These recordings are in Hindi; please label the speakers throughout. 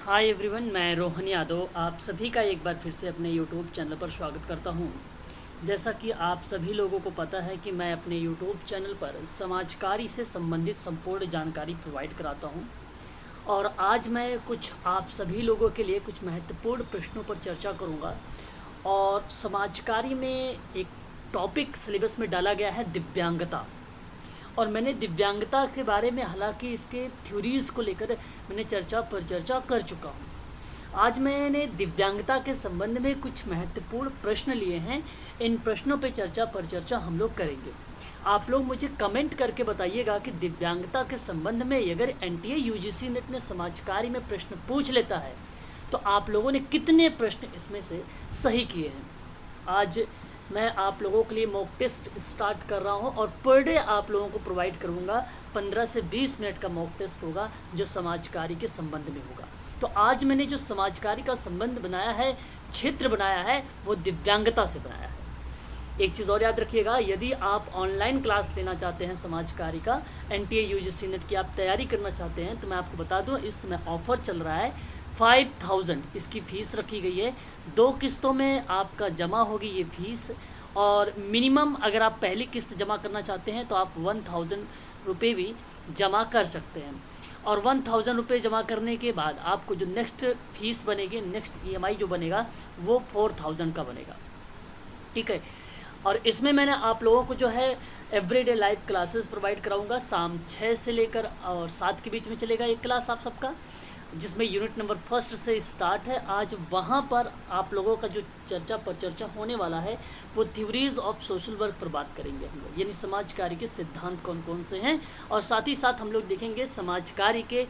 Speaker 1: हाय एवरीवन, मैं रोहन यादव आप सभी का एक बार फिर से अपने यूट्यूब चैनल पर स्वागत करता हूं। जैसा कि आप सभी लोगों को पता है कि मैं अपने यूट्यूब चैनल पर समाजकारी से संबंधित संपूर्ण जानकारी प्रोवाइड कराता हूं और आज मैं कुछ आप सभी लोगों के लिए कुछ महत्वपूर्ण प्रश्नों पर चर्चा करूंगा। और समाजकारी में एक टॉपिक सिलेबस में डाला गया है दिव्यांगता। और मैंने दिव्यांगता के बारे में हालांकि इसके थ्योरीज़ को लेकर मैंने चर्चा कर चुका हूँ। आज मैंने दिव्यांगता के संबंध में कुछ महत्वपूर्ण प्रश्न लिए हैं। इन प्रश्नों पे चर्चा हम लोग करेंगे। आप लोग मुझे कमेंट करके बताइएगा कि दिव्यांगता के संबंध में अगर एनटीए यूजीसी नेट ने समाजकारी में प्रश्न पूछ लेता है तो आप लोगों ने कितने प्रश्न इसमें से सही किए हैं। आज मैं आप लोगों के लिए मॉक टेस्ट स्टार्ट कर रहा हूं और पर डे आप लोगों को प्रोवाइड करूंगा। 15 से 20 मिनट का मॉक टेस्ट होगा जो समाजकारी के संबंध में होगा। तो आज मैंने जो समाजकारी का संबंध बनाया है, क्षेत्र बनाया है, वो दिव्यांगता से बनाया है। एक चीज़ और याद रखिएगा, यदि आप ऑनलाइन क्लास लेना चाहते हैं समाजकारी का, एनटीए यूजीसी नेट की आप तैयारी करना चाहते हैं, तो मैं आपको बता दूं इस समय ऑफ़र चल रहा है। 5000 इसकी फ़ीस रखी गई है। 2 किस्तों में आपका जमा होगी ये फ़ीस। और मिनिमम अगर आप पहली किस्त जमा करना चाहते हैं तो आप 1000 रुपये भी जमा कर सकते हैं। और 1000 रुपये जमा करने के बाद आपको जो नेक्स्ट फ़ीस बनेगी, नेक्स्ट ईएमआई जो बनेगा वो 4000 का बनेगा। ठीक है। और इसमें मैंने आप लोगों को जो है एवरीडे लाइव क्लासेस प्रोवाइड कराऊंगा। शाम 6 से लेकर और 7 के बीच में चलेगा एक क्लास आप सबका, जिसमें यूनिट नंबर 1 से स्टार्ट है। आज वहाँ पर आप लोगों का जो चर्चा होने वाला है वो थ्योरीज़ ऑफ सोशल वर्क पर बात करेंगे हम लोग, यानी समाजकारी के सिद्धांत कौन कौन से हैं। और साथ ही साथ हम लोग देखेंगे समाजकारी के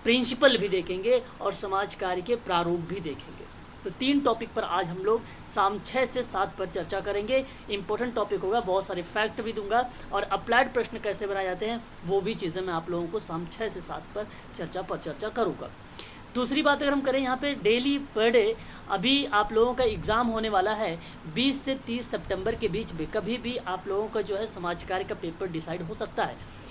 Speaker 1: प्रिंसिपल भी देखेंगे और समाजकारी के प्रारूप भी देखेंगे। तो 3 टॉपिक पर आज हम लोग शाम 6 से 7 पर चर्चा करेंगे। इम्पोर्टेंट टॉपिक होगा, बहुत सारे फैक्ट भी दूंगा और अप्लाइड प्रश्न कैसे बनाए जाते हैं वो भी चीज़ें मैं आप लोगों को शाम 6 से 7 पर चर्चा करूँगा। दूसरी बात अगर हम करें यहाँ पे डेली पर डे, अभी आप लोगों का एग्ज़ाम होने वाला है 20 से 30 सितंबर के बीच में। कभी भी आप लोगों का जो है समाजकारी का पेपर डिसाइड हो सकता है।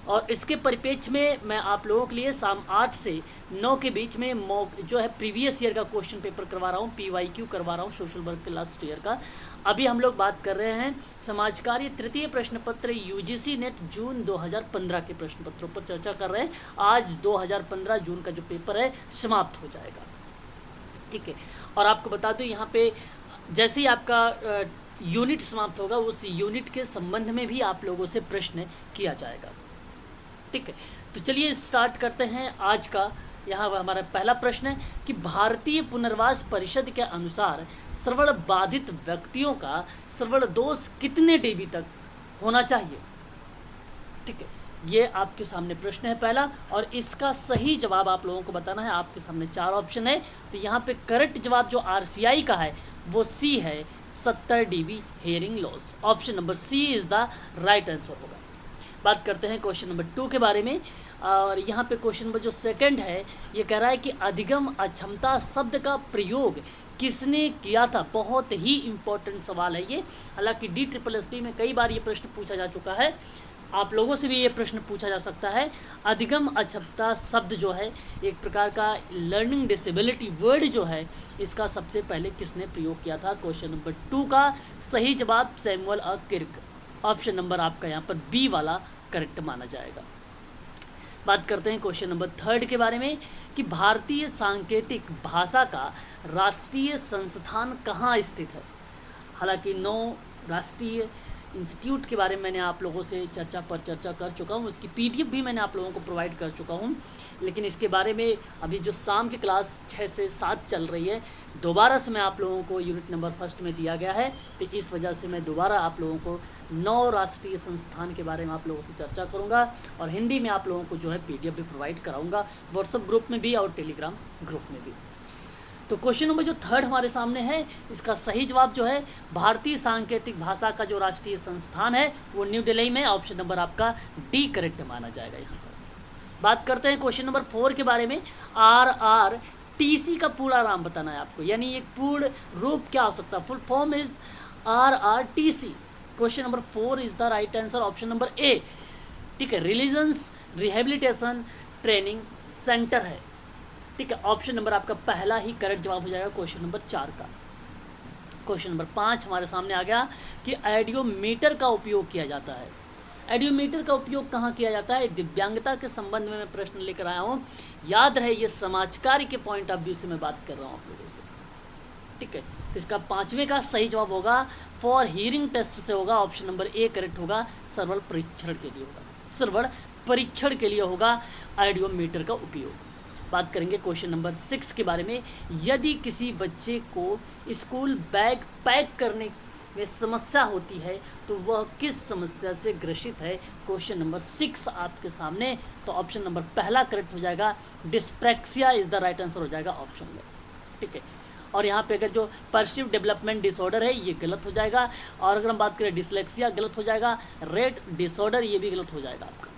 Speaker 1: और इसके परिप्रेक्ष्य में मैं आप लोगों के लिए शाम 8 से 9 के बीच में मॉक जो है प्रीवियस ईयर का क्वेश्चन पेपर करवा रहा हूँ, PYQ करवा रहा हूँ सोशल वर्क के लास्ट ईयर का। अभी हम लोग बात कर रहे हैं समाजकारी तृतीय प्रश्न पत्र यूजीसी नेट जून 2015 के प्रश्न पत्रों पर चर्चा कर रहे हैं। आज 2015 जून का जो पेपर है समाप्त हो जाएगा। ठीक है। और आपको बता दूँ यहाँ पे जैसे ही आपका यूनिट समाप्त होगा उस यूनिट के संबंध में भी आप लोगों से प्रश्न किया जाएगा। ठीक है। तो चलिए स्टार्ट करते हैं आज का। यहाँ हमारा पहला प्रश्न है कि भारतीय पुनर्वास परिषद के अनुसार श्रवण बाधित व्यक्तियों का श्रवण दोष कितने डीबी तक होना चाहिए। ठीक है, ये आपके सामने प्रश्न है पहला और इसका सही जवाब आप लोगों को बताना है। आपके सामने 4 ऑप्शन है, तो यहाँ पे करेक्ट जवाब जो RCI का है वो C है, 70 dB hearing loss. Option number C is the right answer होगा। बात करते हैं क्वेश्चन नंबर 2 के बारे में। और यहाँ पे क्वेश्चन नंबर जो 2 है ये कह रहा है कि अधिगम अक्षमता शब्द का प्रयोग किसने किया था। बहुत ही इम्पोर्टेंट सवाल है ये। हालांकि DSSB में कई बार ये प्रश्न पूछा जा चुका है, आप लोगों से भी ये प्रश्न पूछा जा सकता है। अधिगम अक्षमता शब्द जो है एक प्रकार का लर्निंग डिसेबिलिटी वर्ड जो है, इसका सबसे पहले किसने प्रयोग किया था। क्वेश्चन नंबर 2 का सही जवाब सैमुअल किर्क। ऑप्शन नंबर आपका यहाँ पर B वाला करेक्ट माना जाएगा। बात करते हैं क्वेश्चन नंबर 3 के बारे में कि भारतीय सांकेतिक भाषा का राष्ट्रीय संस्थान कहाँ स्थित है। हालांकि 9 राष्ट्रीय इंस्टीट्यूट के बारे में मैंने आप लोगों से चर्चा कर चुका हूँ, उसकी PDF भी मैंने आप लोगों को प्रोवाइड कर चुका हूँ। लेकिन इसके बारे में अभी जो शाम की क्लास 6 से 7 चल रही है, दोबारा से मैं आप लोगों को यूनिट नंबर 1 में दिया गया है, तो इस वजह से मैं दोबारा आप लोगों को 9 राष्ट्रीय संस्थान के बारे में आप लोगों से चर्चा करूँगा और हिंदी में आप लोगों को जो है PDF भी प्रोवाइड कराऊँगा, व्हाट्सएप ग्रुप में भी और टेलीग्राम ग्रुप में भी। तो क्वेश्चन नंबर जो 3 हमारे सामने है, इसका सही जवाब जो है भारतीय सांकेतिक भाषा का जो राष्ट्रीय संस्थान है वो न्यू दिल्ली में। ऑप्शन नंबर आपका D करेक्ट माना जाएगा यहाँ पर। बात करते हैं क्वेश्चन नंबर 4 के बारे में। RRTC का पूरा नाम बताना है आपको, यानी एक पूर्ण रूप क्या हो सकता है। Full form is RRTC। Question number 4 is the right answer, option number A। ठीक है, रिलीजन्स रिहेबिलिटेशन ट्रेनिंग सेंटर है। ठीक है, ऑप्शन नंबर आपका पहला ही करेक्ट जवाब हो जाएगा क्वेश्चन नंबर 4 का। क्वेश्चन नंबर 5 हमारे सामने आ गया कि आइडियोमीटर का उपयोग किया जाता है। आइडियोमीटर का उपयोग कहाँ किया जाता है? दिव्यांगता के संबंध में मैं प्रश्न लेकर आया हूँ। याद रहे ये समाज कार्य के पॉइंट ऑफ व्यू से मैं बात कर रहा हूँ आप लोगों से, ठीक है। तो इसका 5वें का सही जवाब होगा फॉर हियरिंग टेस्ट से होगा, ऑप्शन नंबर ए करेक्ट होगा, श्रवण परीक्षण के लिए होगा, श्रवण परीक्षण के लिए होगा आइडियोमीटर का उपयोग। बात करेंगे क्वेश्चन नंबर 6 के बारे में। यदि किसी बच्चे को स्कूल बैग पैक करने में समस्या होती है तो वह किस समस्या से ग्रसित है? क्वेश्चन नंबर 6 आपके सामने। तो ऑप्शन नंबर पहला करेक्ट हो जाएगा, dyspraxia is the right answer हो जाएगा ऑप्शन में, ठीक है। और यहाँ पे अगर जो परसिव डेवलपमेंट डिसऑर्डर है ये गलत हो जाएगा, और अगर हम बात करें डिसलेक्सिया गलत हो जाएगा, रेट डिसऑर्डर ये भी गलत हो जाएगा आपका,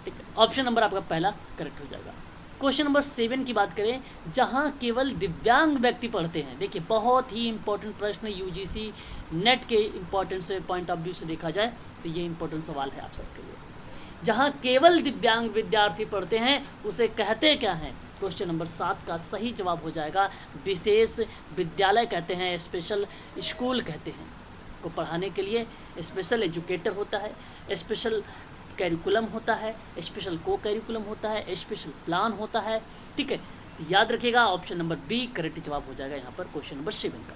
Speaker 1: ठीक है। ऑप्शन नंबर आपका पहला करेक्ट हो जाएगा। क्वेश्चन नंबर 7 की बात करें, जहां केवल दिव्यांग व्यक्ति पढ़ते हैं। देखिए बहुत ही इंपॉर्टेंट प्रश्न, यूजीसी नेट के इंपॉर्टेंट से पॉइंट ऑफ व्यू से देखा जाए तो ये इंपॉर्टेंट सवाल है आप सबके लिए। जहां केवल दिव्यांग विद्यार्थी पढ़ते हैं उसे कहते क्या हैं? क्वेश्चन नंबर 7 का सही जवाब हो जाएगा विशेष विद्यालय कहते हैं, स्पेशल स्कूल कहते हैं। को पढ़ाने के लिए स्पेशल एजुकेटर होता है, स्पेशल कैरिकुलम होता है, स्पेशल को कैरिकुलम होता है, स्पेशल प्लान होता है, ठीक है। तो याद रखिएगा ऑप्शन नंबर बी करेक्ट जवाब हो जाएगा यहाँ पर क्वेश्चन नंबर 7 का।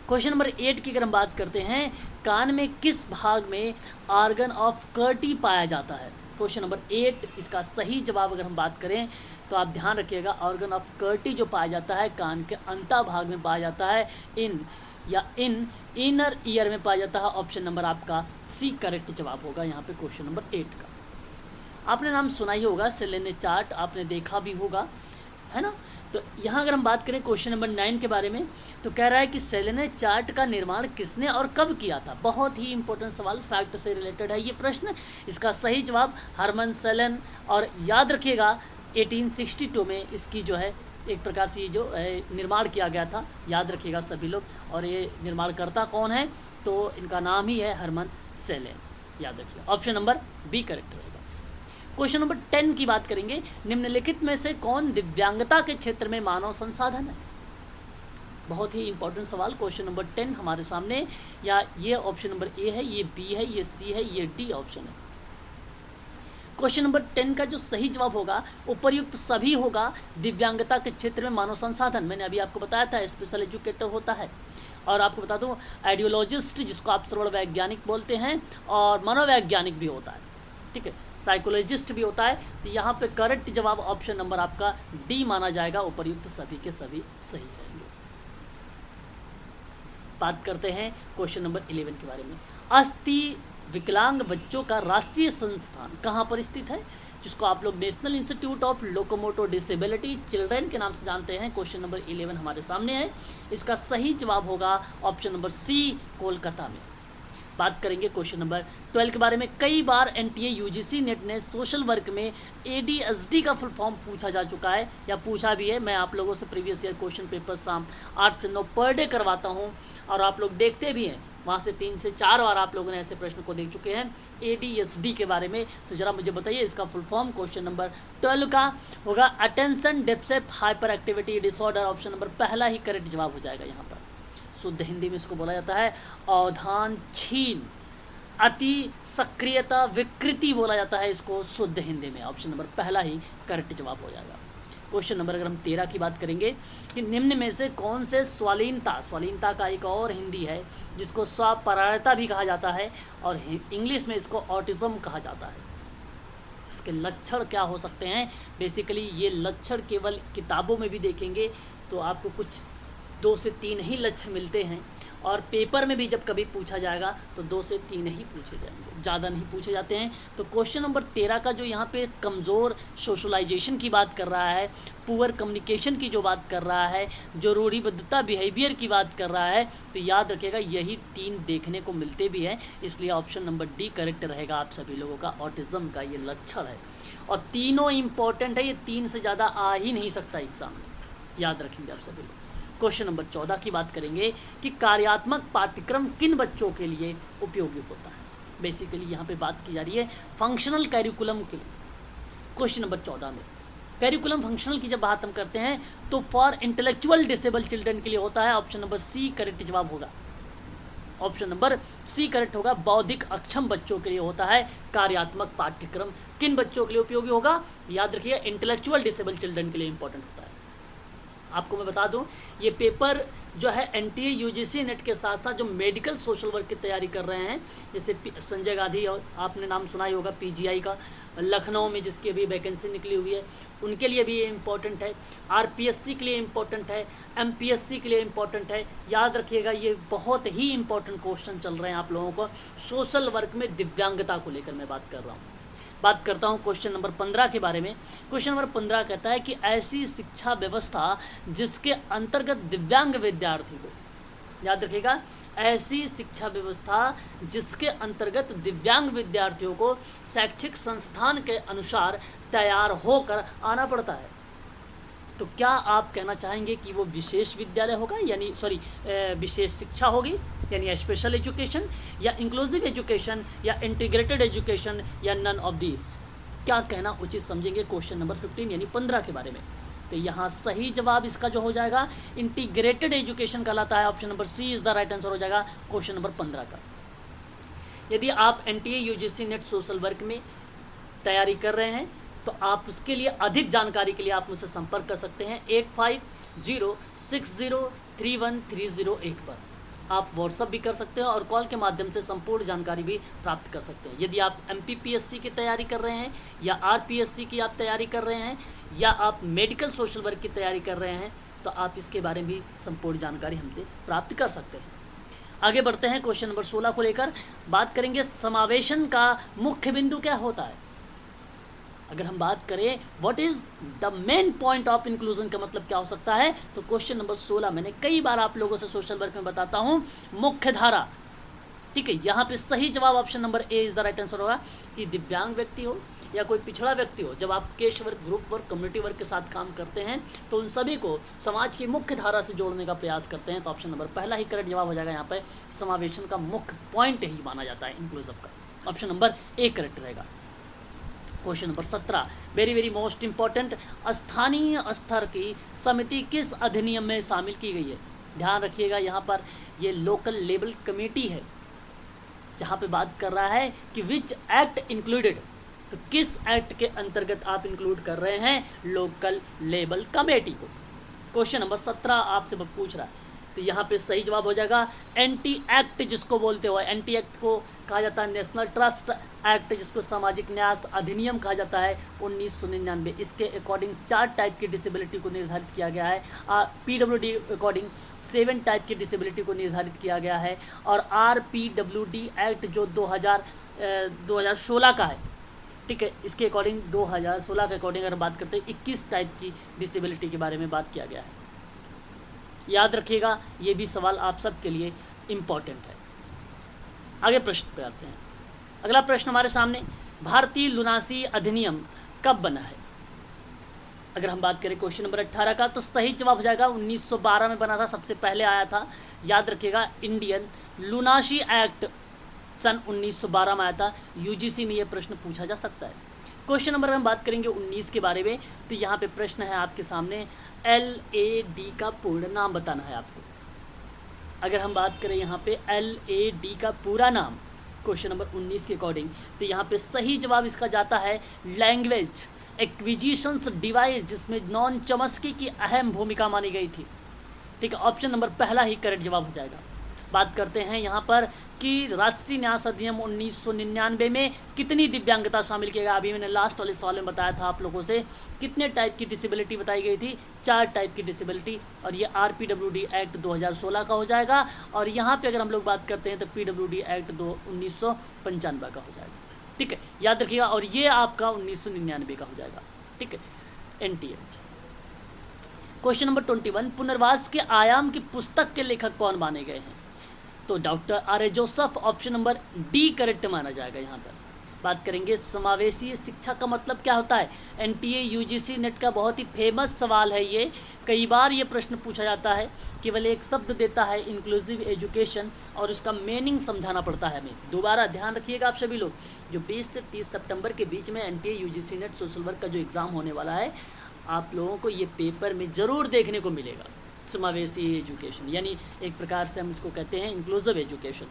Speaker 1: क्वेश्चन नंबर 8 की अगर हम बात करते हैं, कान में किस भाग में ऑर्गन ऑफ कर्टी पाया जाता है? क्वेश्चन नंबर 8 इसका सही जवाब अगर हम बात करें तो आप ध्यान रखिएगा ऑर्गन ऑफ कर्टी जो पाया जाता है कान के अंता भाग में पाया जाता है, इन इनर ईयर में पाया जाता है। ऑप्शन नंबर आपका सी करेक्ट जवाब होगा यहाँ पे क्वेश्चन नंबर 8 का। आपने नाम सुना ही होगा, सेलेने चार्ट आपने देखा भी होगा, है ना। तो यहाँ अगर हम बात करें क्वेश्चन नंबर 9 के बारे में तो कह रहा है कि सेलेने चार्ट का निर्माण किसने और कब किया था? बहुत ही इंपॉर्टेंट सवाल, फैक्ट से रिलेटेड है ये प्रश्न। इसका सही जवाब हरमन सेलन, और याद रखिएगा 1862 में इसकी जो है एक प्रकार से ये जो निर्माण किया गया था, याद रखिएगा सभी लोग। और ये निर्माणकर्ता कौन है? तो इनका नाम ही है हरमन सेलेन, याद रखिए। ऑप्शन नंबर बी करेक्ट रहेगा। क्वेश्चन नंबर 10 की बात करेंगे, निम्नलिखित में से कौन दिव्यांगता के क्षेत्र में मानव संसाधन है? बहुत ही इंपॉर्टेंट सवाल, क्वेश्चन नंबर 10 हमारे सामने। या ये ऑप्शन नंबर ए है, ये बी है, ये सी है, ये डी ऑप्शन है। क्वेश्चन नंबर 10 का जो सही जवाब होगा उपर्युक्त सभी होगा। दिव्यांगता के क्षेत्र में मानव संसाधन, मैंने अभी आपको बताया था स्पेशल एजुकेटर होता है, और आपको बता दूं आइडियोलॉजिस्ट जिसको आप श्रवण वैज्ञानिक बोलते हैं, और मनोवैज्ञानिक भी होता है, ठीक है, साइकोलॉजिस्ट भी होता है। तो यहाँ पे करेक्ट जवाब ऑप्शन नंबर आपका डी माना जाएगा, उपर्युक्त सभी के सभी सही रहेंगे। बात करते हैं क्वेश्चन नंबर 11 के बारे में। अस्थि विकलांग बच्चों का राष्ट्रीय संस्थान कहाँ पर स्थित है? जिसको आप लोग national institute of locomotor disability children के नाम से जानते हैं। क्वेश्चन नंबर 11 हमारे सामने है, इसका सही जवाब होगा ऑप्शन नंबर सी कोलकाता में। बात करेंगे क्वेश्चन नंबर 12 के बारे में। कई बार एनटीए यूजीसी नेट ने सोशल वर्क में एडीएसडी का फुल फॉर्म पूछा जा चुका है या पूछा भी है। मैं आप लोगों से प्रीवियस ईयर क्वेश्चन पेपर शाम 8 से 9 पर डे करवाता हूं, और आप लोग देखते भी हैं, वहाँ से 3 से 4 बार आप लोगों ने ऐसे प्रश्न को देख चुके हैं एडीएसडी के बारे में। तो ज़रा मुझे बताइए इसका फुल फॉर्म। क्वेश्चन नंबर 12 का होगा attention deficit hyper activity disorder. Option number पहला ही करेक्ट जवाब हो जाएगा यहाँ पर। शुद्ध हिंदी में इसको बोला जाता है अवधान छीन अति सक्रियता विकृति बोला जाता है इसको शुद्ध हिंदी में। ऑप्शन नंबर पहला ही करेक्ट जवाब हो जाएगा। क्वेश्चन नंबर अगर हम 13 की बात करेंगे कि निम्न में से कौन से स्वालीनता का एक और हिंदी है जिसको स्वपरायणता भी कहा जाता है, और इंग्लिश में इसको ऑटिज्म कहा जाता है। इसके लक्षण क्या हो सकते हैं? बेसिकली ये लक्षण केवल किताबों में भी देखेंगे तो आपको कुछ 2 से 3 ही लक्षण मिलते हैं, और पेपर में भी जब कभी पूछा जाएगा तो 2 से 3 ही पूछे जाएंगे, ज़्यादा नहीं पूछे जाते हैं। तो क्वेश्चन नंबर 13 का जो यहाँ पे कमज़ोर सोशलाइजेशन की बात कर रहा है, पुअर कम्युनिकेशन की जो बात कर रहा है, जो रूढ़िबद्धता बिहेवियर की बात कर रहा है, तो याद रखिएगा यही 3 देखने को मिलते भी हैं। इसलिए ऑप्शन नंबर डी करेक्ट रहेगा आप सभी लोगों का। ऑटिज्म का ये लक्षण है और तीनों इम्पॉर्टेंट है, ये 3 से ज़्यादा आ ही नहीं सकता एग्जाम में, याद रखेंगे आप सभी लोग। क्वेश्चन नंबर 14 की बात करेंगे कि कार्यात्मक पाठ्यक्रम किन बच्चों के लिए उपयोगी होता है। बेसिकली यहाँ पे बात की जा रही है फंक्शनल कैरिकुलम के लिए। क्वेश्चन नंबर 14 में करिकुलम फंक्शनल की जब बात हम करते हैं तो फॉर इंटेलेक्चुअल डिसेबल चिल्ड्रन के लिए होता है। ऑप्शन नंबर सी करेक्ट जवाब होगा। ऑप्शन नंबर सी करेक्ट होगा। बौद्धिक अक्षम बच्चों के लिए होता है कार्यात्मक पाठ्यक्रम। किन बच्चों के लिए उपयोगी होगा? याद रखिए, इंटेलेक्चुअल डिसेबल चिल्ड्रन के लिए इंपॉर्टेंट होता है। आपको मैं बता दूं, ये पेपर जो है एनटीए यूजीसी नेट के साथ साथ जो मेडिकल सोशल वर्क की तैयारी कर रहे हैं, जैसे संजय गांधी, और आपने नाम सुना ही होगा पीजीआई का, लखनऊ में जिसकी अभी वैकेंसी निकली हुई है, उनके लिए भी ये इम्पोर्टेंट है। आरपीएससी के लिए इम्पोर्टेंट है, एमपीएससी के लिए इम्पोर्टेंट है। याद रखिएगा, ये बहुत ही इंपॉर्टेंट क्वेश्चन चल रहे हैं आप लोगों को। सोशल वर्क में दिव्यांगता को लेकर मैं बात कर रहा हूँ। बात करता हूँ क्वेश्चन नंबर 15 के बारे में। क्वेश्चन नंबर 15 कहता है कि ऐसी शिक्षा व्यवस्था जिसके अंतर्गत दिव्यांग विद्यार्थी को, याद रखिएगा, ऐसी शिक्षा व्यवस्था जिसके अंतर्गत दिव्यांग विद्यार्थियों को शैक्षिक संस्थान के अनुसार तैयार होकर आना पड़ता है। तो क्या आप कहना चाहेंगे कि वो विशेष विद्यालय होगा, यानी विशेष शिक्षा होगी, यानी स्पेशल एजुकेशन, या इंक्लूसिव एजुकेशन, या इंटीग्रेटेड एजुकेशन, या नन ऑफ दिस? क्या कहना उचित समझेंगे क्वेश्चन नंबर 15 यानी 15 के बारे में? तो यहाँ सही जवाब इसका जो हो जाएगा इंटीग्रेटेड एजुकेशन कहलाता है। Option number C is the right answer हो जाएगा क्वेश्चन नंबर 15 का। यदि आप NTA UGC NET social work में तैयारी कर रहे हैं तो आप उसके लिए अधिक जानकारी के लिए आप मुझसे संपर्क कर सकते हैं 8506031308 पर। आप व्हाट्सअप भी कर सकते हैं और कॉल के माध्यम से संपूर्ण जानकारी भी प्राप्त कर सकते हैं। यदि आप एमपीपीएससी की तैयारी कर रहे हैं, या आरपीएससी की आप तैयारी कर रहे हैं, या आप मेडिकल सोशल वर्क की तैयारी कर रहे हैं, तो आप इसके बारे में भी संपूर्ण जानकारी हमसे प्राप्त कर सकते हैं। आगे बढ़ते हैं क्वेश्चन नंबर 16 को लेकर बात करेंगे। समावेशन का मुख्य बिंदु क्या होता है? अगर हम बात करें what is the main point of inclusion का मतलब क्या हो सकता है, तो क्वेश्चन नंबर 16 मैंने कई बार आप लोगों से सोशल वर्क में बताता हूँ, मुख्य धारा। ठीक है, यहाँ पे सही जवाब option number A is the right answer होगा कि दिव्यांग व्यक्ति हो या कोई पिछड़ा व्यक्ति हो, जब आप case work, group work, community work के साथ काम करते हैं तो उन सभी को समाज की मुख्य धारा से जोड़ने का प्रयास करते हैं। तो ऑप्शन नंबर पहला ही करेक्ट जवाब हो जाएगा। यहाँ पर समावेशन का मुख्य पॉइंट ही माना जाता है इंक्लूसिव का। ऑप्शन नंबर ए करेक्ट रहेगा। Question number 17 very very most important, स्थानीय स्तर की समिति किस अधिनियम में शामिल की गई है? ध्यान रखिएगा, यहाँ पर ये लोकल लेवल कमेटी है, जहाँ पे बात कर रहा है कि विच एक्ट इंक्लूडेड, तो किस एक्ट के अंतर्गत आप इंक्लूड कर रहे हैं लोकल लेवल कमेटी को। क्वेश्चन नंबर 17 आपसे पूछ रहा है, तो यहाँ पे सही जवाब हो जाएगा एंटी एक्ट, जिसको बोलते हो। एंटी एक्ट को कहा जाता है नेशनल ट्रस्ट एक्ट, जिसको सामाजिक न्याय अधिनियम कहा जाता है 1999। इसके अकॉर्डिंग 4 टाइप की डिसेबिलिटी को निर्धारित किया गया है। पीडब्ल्यूडी अकॉर्डिंग 7 टाइप की डिसेबिलिटी को निर्धारित किया गया है। और आरपीडब्ल्यूडी एक्ट जो 2016 का है, ठीक है, इसके अकॉर्डिंग 2016 के अकॉर्डिंग अगर बात करते हैं 21 टाइप की डिसेबिलिटी के बारे में बात किया गया है। याद रखिएगा, ये भी सवाल आप सबके लिए इम्पॉर्टेंट है। आगे प्रश्न पे आते हैं। अगला प्रश्न हमारे सामने, भारतीय लुनासी अधिनियम कब बना है? अगर हम बात करें क्वेश्चन नंबर 18 का, तो सही जवाब हो जाएगा 1912 में बना था, सबसे पहले आया था। याद रखिएगा, इंडियन लुनासी एक्ट सन 1912 में आया था। यूजीसी में ये प्रश्न पूछा जा सकता है। क्वेश्चन नंबर हम बात करेंगे 19 के बारे में, तो यहाँ पे प्रश्न है आपके सामने, LAD का पूर्ण नाम बताना है आपको। अगर हम बात करें यहाँ पे LAD का पूरा नाम क्वेश्चन नंबर 19 के अकॉर्डिंग, तो यहाँ पे सही जवाब इसका जाता है लैंग्वेज एक्विजिशंस डिवाइस, जिसमें नॉन चॉम्स्की की अहम भूमिका मानी गई थी। ठीक है, ऑप्शन नंबर पहला ही करेक्ट जवाब हो जाएगा। बात करते हैं यहाँ पर कि राष्ट्रीय न्यास अधिनियम 1999 में कितनी दिव्यांगता शामिल किया गया। अभी मैंने लास्ट वाले सवाल में बताया था आप लोगों से कितने टाइप की डिसेबिलिटी बताई गई थी, 4 टाइप की डिसेबिलिटी। और ये आरपीडब्ल्यूडी एक्ट 2016 का हो जाएगा। और यहाँ पे अगर हम लोग बात करते हैं तो पीडब्ल्यूडी एक्ट 1995 का हो जाएगा। ठीक है, याद रखिएगा। और ये आपका 1999 का हो जाएगा। ठीक है, NTA। क्वेश्चन नंबर 21, पुनर्वास के आयाम की पुस्तक के लेखक कौन माने गए हैं? तो doctor R.A. Joseph, option number D correct माना जाएगा। यहाँ पर बात करेंगे समावेशी शिक्षा का मतलब क्या होता है। NTA UGC नेट का बहुत ही फेमस सवाल है ये, कई बार ये प्रश्न पूछा जाता है। केवल एक शब्द देता है इंक्लूसिव एजुकेशन और उसका मीनिंग समझाना पड़ता है हमें। दोबारा ध्यान रखिएगा आप सभी लोग, जो 20 से 30 सितंबर के बीच में NTA UGC net social work का जो एग्ज़ाम होने वाला है, आप लोगों को ये पेपर में ज़रूर देखने को मिलेगा। समावेशी एजुकेशन, यानी एक प्रकार से हम इसको कहते हैं इंक्लूसिव एजुकेशन।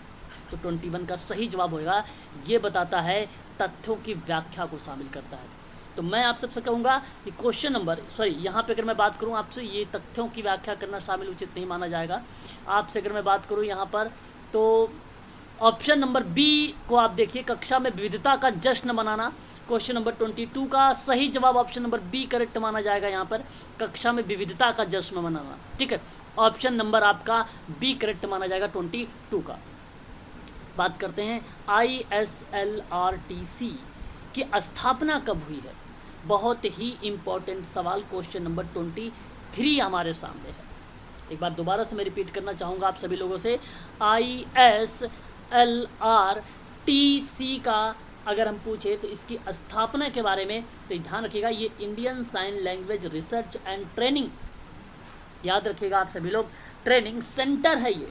Speaker 1: तो 21 का सही जवाब होगा, ये बताता है तथ्यों की व्याख्या को शामिल करता है। तो मैं आप सबसे कहूँगा कि क्वेश्चन नंबर यहाँ पे अगर मैं बात करूँ आपसे, ये तथ्यों की व्याख्या करना शामिल उचित नहीं माना जाएगा। आपसे अगर मैं बात करूँ यहाँ पर, तो ऑप्शन नंबर बी को आप देखिए, कक्षा में विविधता का जश्न मनाना। क्वेश्चन नंबर 22 का सही जवाब ऑप्शन नंबर बी करेक्ट माना जाएगा। यहाँ पर कक्षा में विविधता का जश्न मनाना, ठीक है, ऑप्शन नंबर आपका बी करेक्ट माना जाएगा 22 का। बात करते हैं ISLRTC की स्थापना कब हुई है। बहुत ही इम्पोर्टेंट सवाल, क्वेश्चन नंबर 23 हमारे सामने है। एक बार दोबारा से मैं रिपीट करना चाहूँगा आप सभी लोगों से, ISLRTC का अगर हम पूछे तो इसकी स्थापना के बारे में, तो ध्यान रखिएगा ये Indian sign language research and training, याद रखिएगा आप सभी लोग, ट्रेनिंग सेंटर है ये।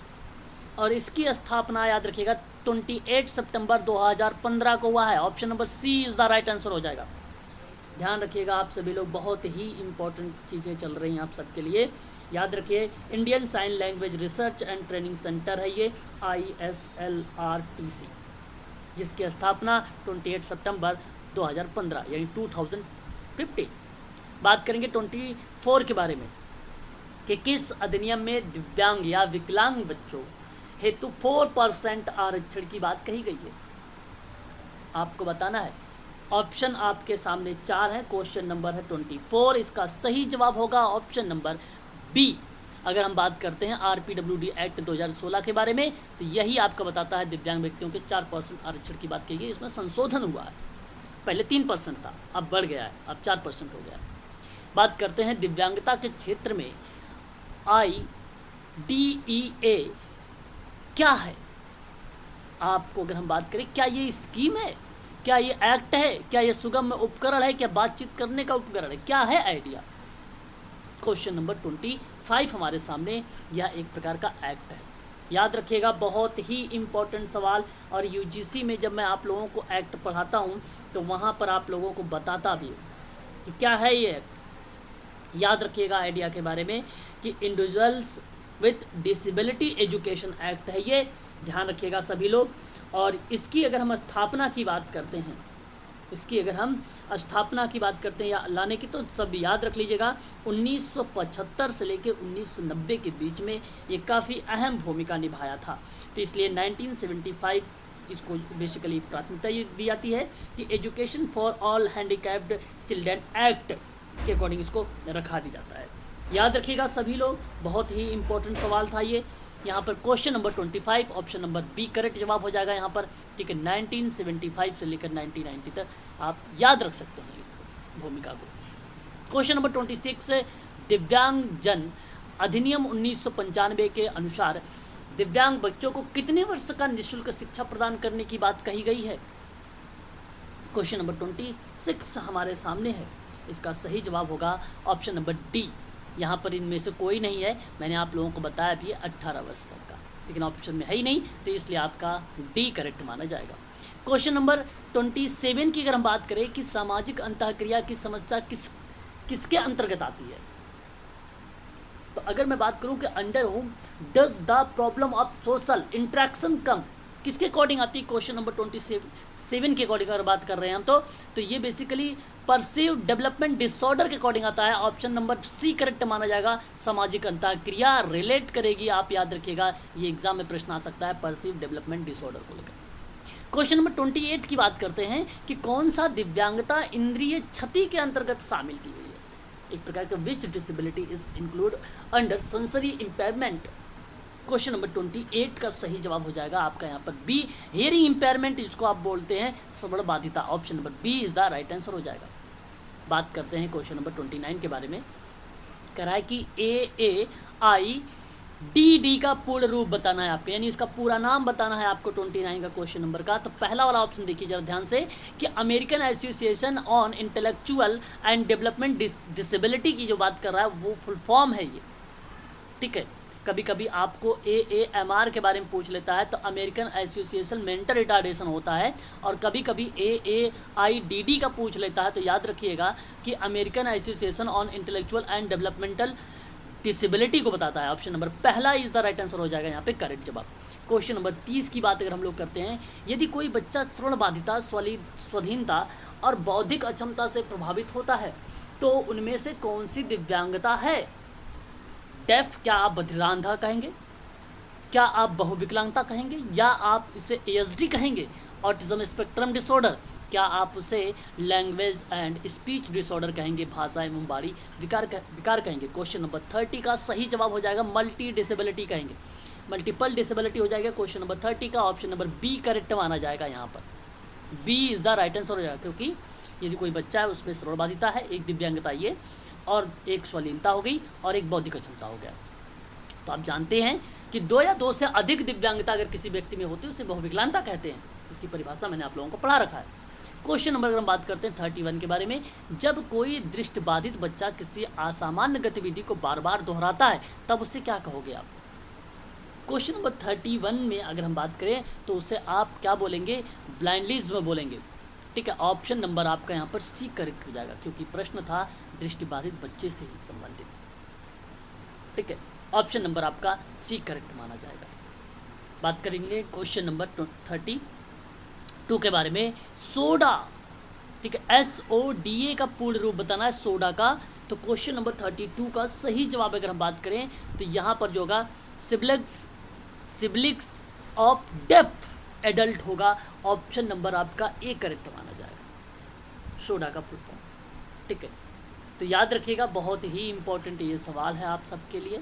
Speaker 1: और इसकी स्थापना याद रखिएगा 28 सितंबर 2015 को हुआ है। Option number C is the right answer हो जाएगा। ध्यान रखिएगा आप सभी लोग, बहुत ही इंपॉर्टेंट चीज़ें चल रही हैं आप सबके लिए, याद रखिए Indian sign language research and training centre है ये ISLRTC, जिसकी स्थापना 28 सितंबर 2015 यानी 2015। बात करेंगे 24 के बारे में कि किस अधिनियम में दिव्यांग या विकलांग बच्चों हेतु 4% आरक्षण की बात कही गई है। आपको बताना है। ऑप्शन आपके सामने 4 है, क्वेश्चन नंबर है 24, इसका सही जवाब होगा ऑप्शन नंबर बी। अगर हम बात करते हैं RPWD एक्ट 2016 के बारे में, तो यही आपका बताता है दिव्यांग व्यक्तियों के 4% आरक्षण की बात की गई। इसमें संशोधन हुआ है, पहले 3% था, अब बढ़ गया है, अब 4% हो गया है। बात करते हैं दिव्यांगता के क्षेत्र में IDEA क्या है। आपको अगर हम बात करें, क्या ये स्कीम है, क्या ये एक्ट है, क्या ये सुगम उपकरण है, क्या बातचीत करने का उपकरण है, क्या है आइडिया। क्वेश्चन नंबर 25 हमारे सामने, यह एक प्रकार का एक्ट है। याद रखिएगा, बहुत ही इम्पोर्टेंट सवाल। और UGC में जब मैं आप लोगों को एक्ट पढ़ाता हूँ तो वहाँ पर आप लोगों को बताता भी हूँ कि क्या है ये एक्ट। याद रखिएगा आइडिया के बारे में कि individuals with disability education act है ये, ध्यान रखिएगा सभी लोग। और इसकी अगर हम स्थापना की बात करते हैं, इसकी अगर हम स्थापना की बात करते हैं या लाने की, तो सब याद रख लीजिएगा 1975 से लेकर 1990 के बीच में ये काफ़ी अहम भूमिका निभाया था। तो इसलिए 1975 इसको बेसिकली प्राथमिकता ये दी जाती है कि education for all handicapped children act के अकॉर्डिंग इसको रखा दी जाता है। याद रखिएगा सभी लोग, बहुत ही इंपॉर्टेंट सवाल था ये। यहाँ पर question number 25 option number B correct जवाब हो जाएगा यहाँ पर, ठीक है। 1975 से लेकर 1990 तक आप याद रख सकते हैं इस भूमिका को। क्वेश्चन नंबर 26, दिव्यांग जन अधिनियम 1995 के अनुसार दिव्यांग बच्चों को कितने वर्ष का निःशुल्क शिक्षा प्रदान करने की बात कही गई है। क्वेश्चन नंबर 26 हमारे सामने है, इसका सही जवाब होगा ऑप्शन नंबर डी। यहाँ पर इनमें से कोई नहीं है, मैंने आप लोगों को बताया भी 18 वर्ष तक का, लेकिन ऑप्शन में है ही नहीं, तो इसलिए आपका डी करेक्ट माना जाएगा। क्वेश्चन नंबर 27 की अगर हम बात करें कि सामाजिक अंतःक्रिया की समस्या किसके अंतर्गत आती है, तो अगर मैं बात करूं कि under whom does the problem of social interaction come, किसके अकॉर्डिंग आती है। क्वेश्चन नंबर 27 के अकॉर्डिंग अगर बात कर रहे हैं हम, तो ये बेसिकली परसीव डेवलपमेंट डिसऑर्डर के अकॉर्डिंग आता है। ऑप्शन नंबर सी करेक्ट माना जाएगा। सामाजिक अंतःक्रिया रिलेट करेगी, आप याद रखिएगा, ये एग्जाम में प्रश्न आ सकता है परसीव डेवलपमेंट डिसऑर्डर को लेकर। क्वेश्चन नंबर 28 की बात करते हैं कि कौन सा दिव्यांगता इंद्रिय क्षति के अंतर्गत शामिल की गई है। एक प्रकार का which disability is include under sensory impairment. Question number 28 का सही जवाब हो जाएगा आपका यहाँ पर बी, हियरिंग इम्पेयरमेंट, जिसको आप बोलते हैं श्रवण बाधिता। Option number B is the right answer हो जाएगा। बात करते हैं क्वेश्चन नंबर 29 के बारे में, कह रहा है कि AAIDD का पूर्ण रूप बताना है आपको, यानी इसका पूरा नाम बताना है आपको 29 का क्वेश्चन नंबर का। तो पहला वाला ऑप्शन देखिए जरा ध्यान से कि American association on intellectual and development disability की जो बात कर रहा है वो फुल फॉर्म है ये, ठीक है। कभी कभी आपको AAMR के बारे में पूछ लेता है, तो अमेरिकन एसोसिएशन मेंटल रिटार्डेशन होता है, और कभी कभी AAIDD का पूछ लेता है, तो याद रखिएगा कि American association on intellectual and developmental disability को बताता है। ऑप्शन नंबर पहला इज द राइट आंसर हो जाएगा यहाँ पे करेक्ट जवाब। क्वेश्चन नंबर 30 की बात अगर हम लोग करते हैं, यदि कोई बच्चा श्रवण बाधिता, स्वाधीनता और बौद्धिक अक्षमता से प्रभावित होता है तो उनमें से कौन सी दिव्यांगता है? डेफ क्या आप बधिरांधा कहेंगे, क्या आप बहुविकलांगता कहेंगे, या आप इसे ASD कहेंगे, ऑटिज्म स्पेक्ट्रम डिसऑर्डर, क्या आप उसे लैंग्वेज एंड स्पीच डिसऑर्डर कहेंगे, भाषा एवं बारी विकार कहेंगे। क्वेश्चन नंबर 30 का सही जवाब हो जाएगा मल्टी डिसेबिलिटी कहेंगे, मल्टीपल डिसेबिलिटी हो जाएगा क्वेश्चन नंबर 30 का। ऑप्शन नंबर बी करेक्ट माना जाएगा, यहाँ पर B is the right answer हो जाएगा, क्योंकि यदि कोई बच्चा है उसमें श्रवण बाधिता है, एक दिव्यांगता ये, और एक स्वलीनता हो गई, और एक बौद्धिक अक्षमता हो गया। तो आप जानते हैं कि 2 या 2 से अधिक दिव्यांगता अगर किसी व्यक्ति में होती है उसे बहुविकलांगता कहते हैं। इसकी परिभाषा मैंने आप लोगों को पढ़ा रखा है। क्वेश्चन नंबर अगर हम बात करते हैं 31 के बारे में, जब कोई दृष्टिबाधित बच्चा किसी असामान्य गतिविधि को बार बार दोहराता है तब उसे क्या कहोगे आप? क्वेश्चन नंबर 31 में अगर हम बात करें तो उसे आप क्या बोलेंगे? ब्लाइंडलिज्म बोलेंगे, ठीक है। ऑप्शन नंबर आपका यहाँ पर सी करेक्ट हो जाएगा, क्योंकि प्रश्न था दृष्टिबाधित बच्चे से ही संबंधित, ठीक है। ऑप्शन नंबर आपका सी करेक्ट माना जाएगा। बात करेंगे क्वेश्चन नंबर 32 के बारे में, सोडा, ठीक है, SODA का पूर्ण रूप बताना है सोडा का। तो क्वेश्चन नंबर 32 का सही जवाब अगर हम बात करें तो यहाँ पर जो होगा सिब्लिंग्स ऑफ डेफ एडल्ट होगा। ऑप्शन नंबर आपका ए करेक्ट माना जाएगा, सोडा का फुल फॉर्म, ठीक है। तो याद रखिएगा, बहुत ही इंपॉर्टेंट ये सवाल है आप सबके लिए,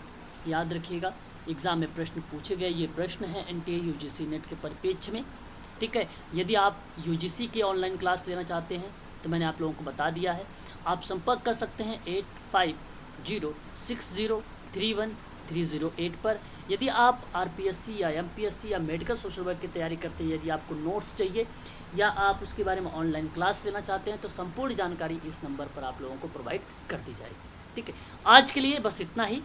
Speaker 1: याद रखिएगा। एग्ज़ाम में प्रश्न पूछे गए ये प्रश्न है NTA UGC नेट के परिप्रेक्ष्य में, ठीक है। यदि आप UGC की ऑनलाइन क्लास लेना चाहते हैं तो मैंने आप लोगों को बता दिया है, आप संपर्क कर सकते हैं 8506031308 पर। यदि आप RPSC या MPSC या मेडिकल सोशल वर्क की तैयारी करते हैं, यदि आपको नोट्स चाहिए या आप उसके बारे में ऑनलाइन क्लास लेना चाहते हैं तो संपूर्ण जानकारी इस नंबर पर आप लोगों को प्रोवाइड कर दी जाएगी, ठीक है। आज के लिए बस इतना ही,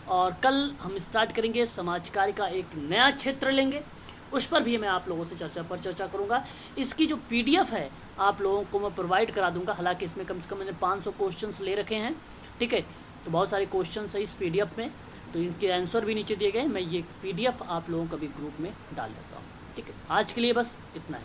Speaker 1: और कल हम स्टार्ट करेंगे समाज कार्य का एक नया क्षेत्र लेंगे, उस पर भी मैं आप लोगों से चर्चा करूंगा। इसकी जो PDF है आप लोगों को मैं प्रोवाइड करा दूंगा, हालांकि इसमें कम से कम मैंने 500 क्वेश्चंस ले रखे हैं, ठीक है। तो बहुत सारे क्वेश्चंस है इस PDF में, तो इनके आंसर भी नीचे दिए गए, मैं ये PDF आप लोगों को भी ग्रुप में डाल देता हूँ, ठीक है। आज के लिए बस इतना ही।